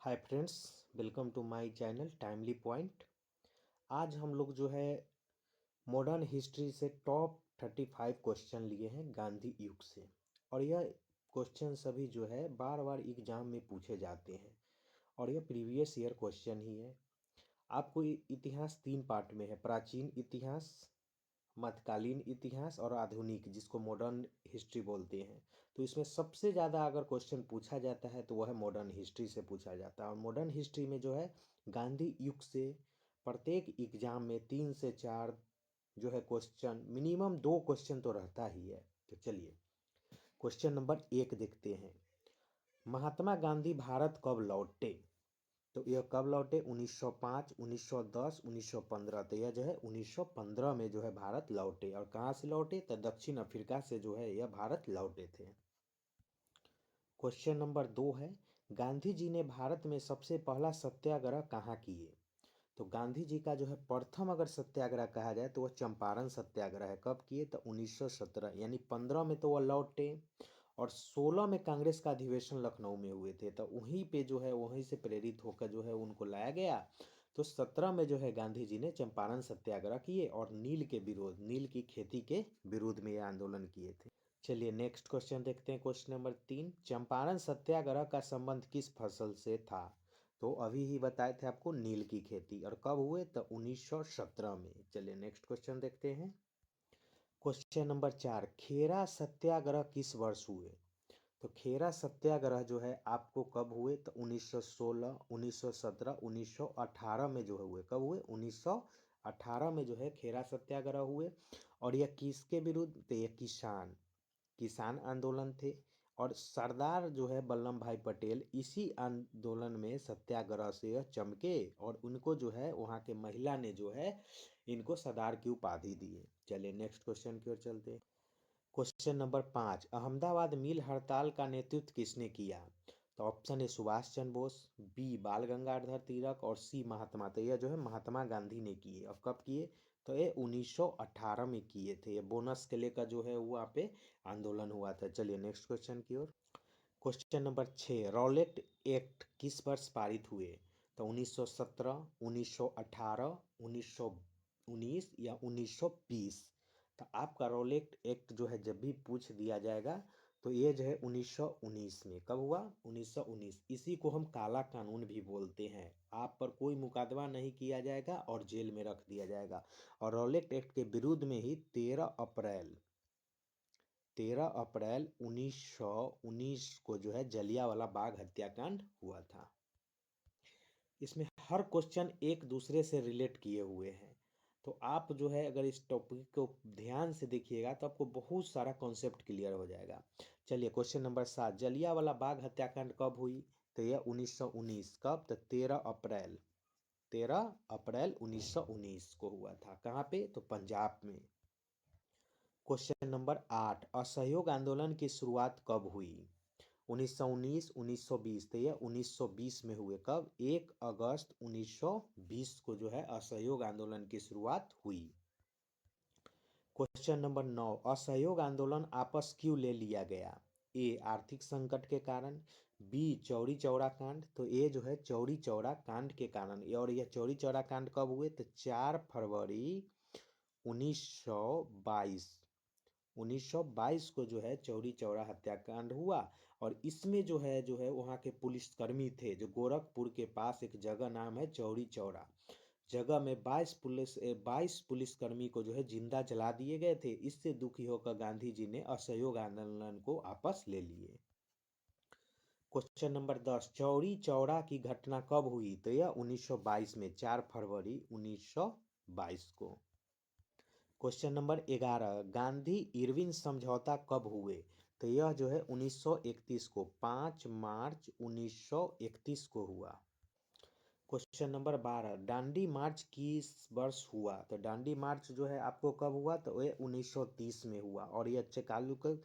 Hi friends, welcome to my channel timely point. आज हम लोग जो है मॉडर्न हिस्ट्री से टॉप 35 क्वेश्चन लिए हैं गांधी युग से। और यह क्वेश्चन सभी जो है बार बार एग्जाम में पूछे जाते हैं और यह प्रीवियस ईयर क्वेश्चन ही है। आपको इतिहास तीन पार्ट में है: प्राचीन इतिहास, मध्यकालीन इतिहास और आधुनिक, जिसको मॉडर्न हिस्ट्री बोलते हैं। तो इसमें सबसे ज़्यादा अगर क्वेश्चन पूछा जाता है तो वह है मॉडर्न हिस्ट्री से पूछा जाता है। और मॉडर्न हिस्ट्री में जो है गांधी युग से प्रत्येक एग्जाम में 3 से 4 जो है क्वेश्चन, मिनिमम 2 क्वेश्चन तो रहता ही है। तो चलिए क्वेश्चन नंबर 1 देखते हैं। महात्मा गांधी भारत कब लौटे? तो यह कब लौटे? 1905, 1910, 1915। तो यह जो है 1915 में जो है भारत लौटे। और कहाँ से लौटे? तो दक्षिण अफ्रीका से जो है यह भारत लौटे थे। क्वेश्चन नंबर 2 है, गांधी जी ने भारत में सबसे पहला सत्याग्रह कहाँ किए? तो गांधी जी का जो है प्रथम अगर सत्याग्रह कहा जाए तो वह चंपारण सत्याग्रह है। कब किए? तो 1917, यानी 15 में तो वह लौटे और 16 में कांग्रेस का अधिवेशन लखनऊ में हुए थे। तो वहीं पे जो है वहीं से प्रेरित होकर जो है उनको लाया गया। तो 17 में जो है गांधी जी ने चंपारण सत्याग्रह किए और नील के विरोध, नील की खेती के विरोध में यह आंदोलन किए थे। चलिए नेक्स्ट क्वेश्चन देखते हैं। क्वेश्चन नंबर 3, चंपारण सत्याग्रह का संबंध किस फसल से था? तो अभी ही बताए थे आपको, नील की खेती। और कब हुए? तो 1917 में। चलिए नेक्स्ट क्वेश्चन देखते हैं। क्वेश्चन नंबर 4, खेरा सत्याग्रह किस वर्ष हुए? तो खेरा सत्याग्रह जो है आपको कब हुए? तो 1916, 1917, 1918 में जो है हुए। कब हुए? 1918 में जो है खेरा सत्याग्रह हुए। और यह किसके विरुद्ध? तो यह किसान आंदोलन थे। और सरदार जो है वल्लभ भाई पटेल इसी आंदोलन में सत्याग्रह से यह चमके और उनको जो है वहाँ के महिला ने जो है इनको सरदार की उपाधि दी है। चलिए नेक्स्ट क्वेश्चन की ओर चलते हैं। क्वेश्चन नंबर 5, अहमदाबाद मिल हड़ताल का नेतृत्व किसने किया? तो option A Subhash Chandra Bose, B Bal Gangadhar तिलक और सी महात्मा। तो यह जो है महात्मा गांधी ने किए। और कब किए? तो ये 1918 में किए थे। ये बोनस के लेकर जो है वहाँ पे आंदोलन हुआ था। चलिए नेक्स्ट क्वेश्चन की ओर। क्वेश्चन नंबर 6, रॉलेट एक्ट किस वर्ष पारित हुए? तो 1917, 1918, 1919 या 1920। तो आपका रॉलेट एक्ट जो है जब भी पूछ दिया जाएगा तो ये जो है 1919 में। कब हुआ? 1919। इसी को हम काला कानून भी बोलते हैं। आप पर कोई मुकदमा नहीं किया जाएगा और जेल में रख दिया जाएगा। और रॉलेट एक्ट के विरुद्ध में ही 13 अप्रैल 1919 को जो है जलियांवाला बाग हत्याकांड हुआ था। इसमें हर क्वेश्चन एक दूसरे से रिलेट किए हुए हैं। तो आप जो है अगर इस टॉपिक को ध्यान से देखिएगा तो आपको बहुत सारा कॉन्सेप्ट क्लियर हो जाएगा। चलिए क्वेश्चन नंबर 7, जलियांवाला बाग हत्याकांड कब हुई? तो यह 1919। कब? तो 13 अप्रैल 1919 को हुआ था। कहाँ पे? तो पंजाब में। क्वेश्चन नंबर 8, असहयोग आंदोलन की शुरुआत कब हुई? 1919, 1920। तो ये 1920 में हुए। कब? 1 अगस्त 1920 को जो है असहयोग आंदोलन की शुरुआत हुई। क्वेश्चन नंबर 9, असहयोग आंदोलन आपस क्यों ले लिया गया? ए आर्थिक संकट के कारण, बी चौरी चौरा कांड। तो ये जो है चौरी चौरा कांड के कारण। और यह चौरी चौरा कांड कब हुए? तो 4 फरवरी 1922। 1922 को जो है चौरी चौरा हत्याकांड हुआ। और इसमें जो है वहाँ के पुलिसकर्मी थे, जो गोरखपुर के पास एक जगह नाम है चौरी चौरा, जगह में 22 पुलिसकर्मी को जो है जिंदा जला दिए गए थे। इससे दुखी होकर गांधी जी ने असहयोग आंदोलन को वापस ले लिए। क्वेश्चन नंबर 10, चौरी चौरा की घटना कब हुई? तो यह 1922 में, 4 फरवरी 1922 को। क्वेश्चन नंबर 11, गांधी इरविन समझौता कब हुए? तो यह जो है 1931 को, 5 मार्च 1931 को हुआ। क्वेश्चन नंबर 12, दांडी मार्च किस वर्ष हुआ? तो दांडी मार्च जो है आपको कब हुआ? तो ये 1930 में हुआ। और ये चालू कर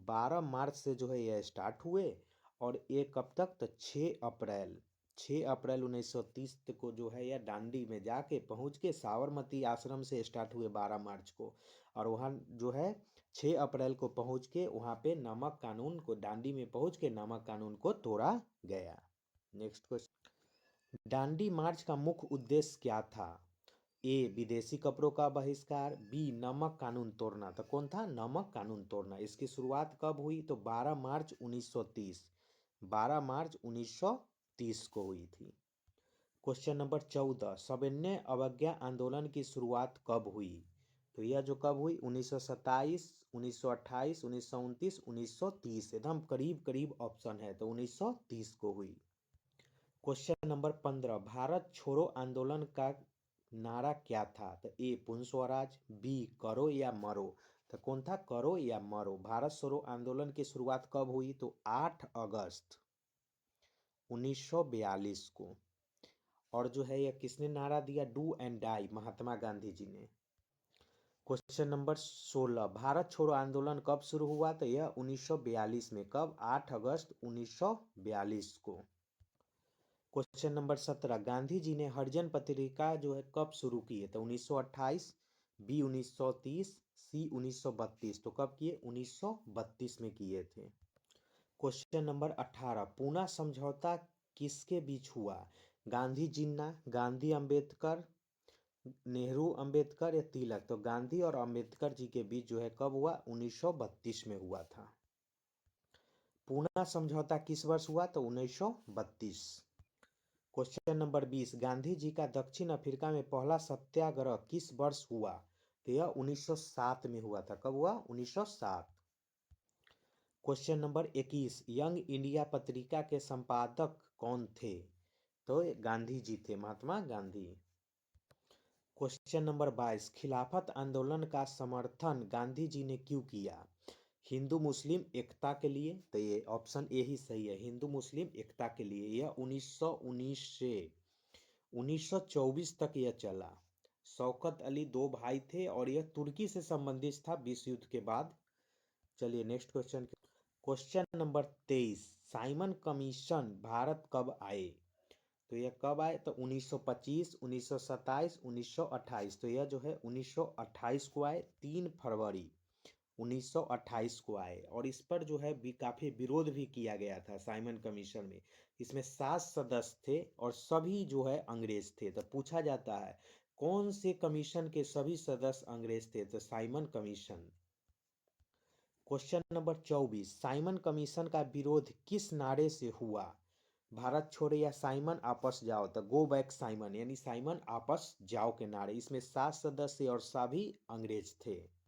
12 मार्च से जो है यह स्टार्ट हुए और ये कब तक? तो 6 अप्रैल 1930 को जो है यह दांडी में जाके पहुंच के साबरमती आश्रम से स्टार्ट हुए 12 मार्च को। और वहाँ जो है 6 अप्रैल को पहुंच के वहाँ पे नमक कानून को, दांडी में पहुंच के नमक कानून को तोड़ा गया। नेक्स्ट क्वेश्चन, दांडी मार्च का मुख्य उद्देश्य क्या था? ए विदेशी कपड़ों का बहिष्कार, बी नमक कानून तोड़ना। तो कौन था? नमक कानून तोड़ना। इसकी शुरुआत कब हुई? तो 12 मार्च 1930, 12 मार्च 1930 को हुई थी। क्वेश्चन नंबर 14, सविनय अवज्ञा आंदोलन की शुरुआत कब हुई? तो यह जो कब हुई? 1927, 1928, 1929, 1930। एकदम करीब करीब ऑप्शन है, तो 1930 को हुई। क्वेश्चन नंबर 15, भारत छोड़ो आंदोलन का नारा क्या था? तो ए पूर्ण स्वराज, बी करो या मरो। तो कौन था? करो या मरो। भारत छोड़ो आंदोलन की शुरुआत कब हुई? तो 8 अगस्त 1942 को। और जो है यह किसने नारा दिया? Do and die, Mahatma Gandhi ji ने। क्वेश्चन नंबर 16, भारत छोड़ो आंदोलन कब शुरू हुआ? तो यह 1942 में। कब? 8 अगस्त 1942 को। क्वेश्चन नंबर 17, गांधी जी ने हरिजन पत्रिका जो है कब शुरू की है? तो 1928, बी 1930, सी 1932। तो कब किए? 1932 में किए थे। क्वेश्चन नंबर 18, पूना समझौता किसके बीच हुआ? गांधी जिन्ना, गांधी अंबेडकर, नेहरू अंबेडकर या तिलक। तो गांधी और अंबेडकर जी के बीच जो है कब हुआ? 1932 में हुआ था। पूना समझौता किस वर्ष हुआ? तो 1932। क्वेश्चन नंबर 20, गांधी जी का दक्षिण अफ्रीका में पहला सत्याग्रह किस वर्ष हुआ? तो यह 1907 में हुआ था। कब हुआ? 1907। क्वेश्चन नंबर 21, यंग इंडिया पत्रिका के संपादक कौन थे? तो गांधी जी थे, महात्मा गांधी। क्वेश्चन नंबर 22, खिलाफत आंदोलन का समर्थन गांधी जी ने क्यों किया? हिंदू मुस्लिम एकता के लिए। तो ये ऑप्शन ए ही सही है, हिंदू मुस्लिम एकता के लिए। यह 1919 से 1924 तक यह चला। शौकत अली दो भाई थे और यह तुर्की से संबंधित था विश्व युद्ध के बाद। चलिए next question. Question number 23, Simon commission Bharat कब आए? तो यह कब आए? तो 1925, 1927, 1928। तो यह जो है 1928 को आए, 3 फरवरी 1928 को आए। और इस पर जो है भी काफ़ी विरोध भी किया गया था साइमन कमीशन में। इसमें 7 सदस्य थे और सभी जो है अंग्रेज थे। तो पूछा जाता है कौन से कमीशन के सभी सदस्य अंग्रेज थे? तो Simon commission. Question number 24, Simon commission का विरोध किस नारे से हुआ? भारत छोड़ो या साइमन आपस जाओ। तो गो बैक साइमन, यानी साइमन आपस जाओ के नारे। इसमें 7 सदस्य और सभी अंग्रेज थे।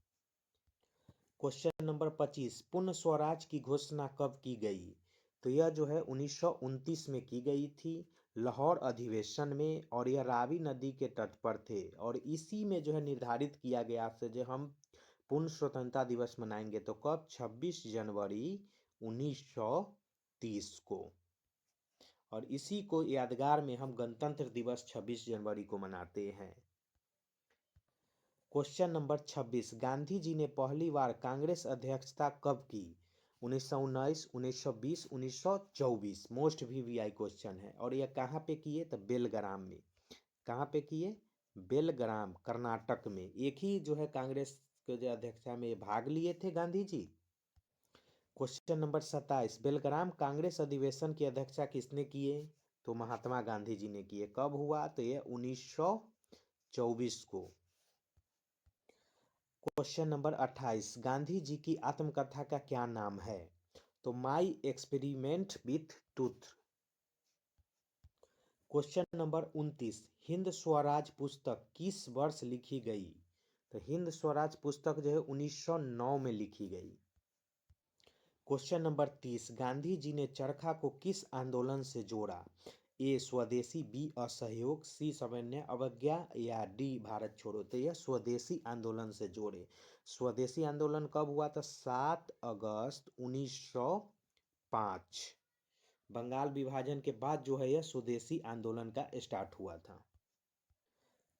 क्वेश्चन नंबर 25, पूर्ण स्वराज की घोषणा कब की गई? तो यह जो है 1929 में की गई थी, लाहौर अधिवेशन में। और यह रावी नदी के तट पर थे। और इसी में जो है निर्धारित किया गया था जो हम पूर्ण स्वतंत्रता दिवस मनाएंगे। तो कब? 26 जनवरी 1930 को। और इसी को यादगार में हम गणतंत्र दिवस 26 जनवरी को मनाते हैं। क्वेश्चन नंबर 26, गांधी जी ने पहली बार कांग्रेस अध्यक्षता कब की? 1919, 1920, 1924। मोस्ट वीवीआई क्वेश्चन है। और यह कहाँ पे किए? तो बेलग्राम में। कहाँ पे किए? बेलग्राम, कर्नाटक में। एक ही जो है कांग्रेस के जो अध्यक्षता में भाग लिए थे गांधी जी। क्वेश्चन नंबर 27, बेलग्राम कांग्रेस अधिवेशन की अध्यक्षता किसने किए? तो महात्मा गांधी जी ने किए। कब हुआ? तो यह 1924 को। क्वेश्चन नंबर 28, गांधी जी की आत्मकथा का क्या नाम है? तो my experiment with truth. Question number 29, Hind Swaraj पुस्तक किस वर्ष लिखी गई? तो हिंद स्वराज पुस्तक जो है 1909 में लिखी गई। क्वेश्चन नंबर 30, गांधी जी ने चरखा को किस आंदोलन से जोड़ा? ए स्वदेशी, बी असहयोग, सी सविनय अवज्ञा या डी भारत छोड़ो। तो यह स्वदेशी आंदोलन से जोड़े। स्वदेशी आंदोलन कब हुआ था? 7 अगस्त 1905। बंगाल विभाजन के बाद जो है यह स्वदेशी आंदोलन का स्टार्ट हुआ था।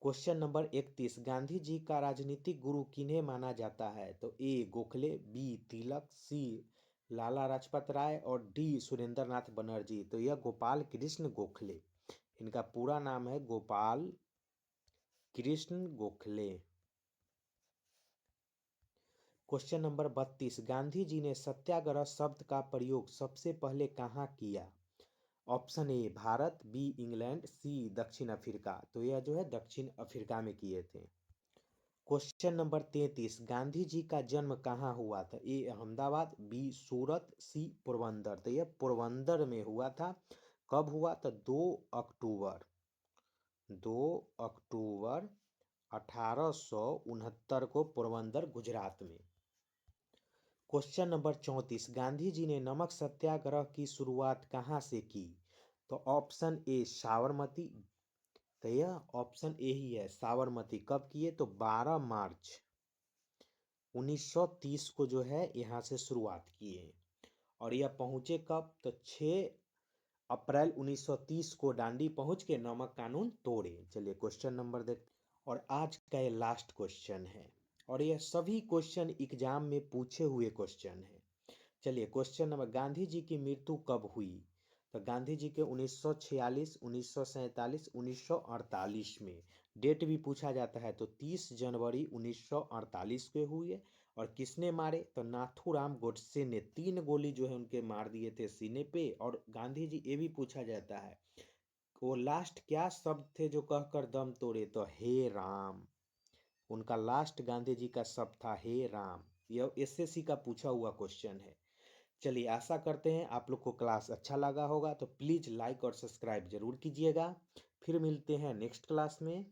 क्वेश्चन नंबर 31, गांधी जी का राजनीतिक गुरु किन्हें माना जाता है? तो ए गोखले, बी तिलक, सी लाला लाजपत राय और डी सुरेंद्र नाथ बनर्जी। तो यह गोपाल कृष्ण गोखले, इनका पूरा नाम है गोपाल कृष्ण गोखले। क्वेश्चन नंबर 32, गांधी जी ने सत्याग्रह शब्द का प्रयोग सबसे पहले कहाँ किया? Option A Bharat, B England, C दक्षिण अफ्रीका। तो यह जो है दक्षिण अफ्रीका में किए थे। क्वेश्चन नंबर 33, गांधी जी का जन्म कहाँ हुआ था? ए अहमदाबाद, बी सूरत, सी पोरबंदर। तो यह पोरबंदर में हुआ था। कब हुआ? तो 2 अक्टूबर 1869 को पोरबंदर गुजरात में। क्वेश्चन नंबर 34, गांधी जी ने नमक सत्याग्रह की शुरुआत कहाँ से की? तो ऑप्शन ए साबरमती। तो यह ऑप्शन ए ही है, साबरमती। कब किए? तो 12 मार्च 1930 को जो है यहाँ से शुरुआत किए। और यह पहुंचे कब? तो 6 अप्रैल 1930 को दांडी पहुंच के नमक कानून तोड़े। चलिए क्वेश्चन नंबर देख। और आज का ये लास्ट क्वेश्चन है, और यह सभी क्वेश्चन एग्जाम में पूछे हुए क्वेश्चन है। चलिए क्वेश्चन नंबर, गांधी जी की मृत्यु कब हुई? तो गांधी जी के 1946, 1947, 1948 में। डेट भी पूछा जाता है, तो 30 जनवरी 1948 को हुए। और किसने मारे? तो नाथूराम गोडसे ने 3 गोली जो है उनके मार दिए थे सीने पे। और गांधी जी, ये भी पूछा जाता है, वो लास्ट क्या शब्द थे जो कहकर दम तोड़े? तो हे राम। उनका लास्ट गांधी जी का शब्द था हे राम। यह एसएससी का पूछा हुआ क्वेश्चन है। चलिए आशा करते हैं आप लोग को क्लास अच्छा लगा होगा, तो प्लीज़ लाइक और सब्सक्राइब जरूर कीजिएगा। फिर मिलते हैं नेक्स्ट क्लास में।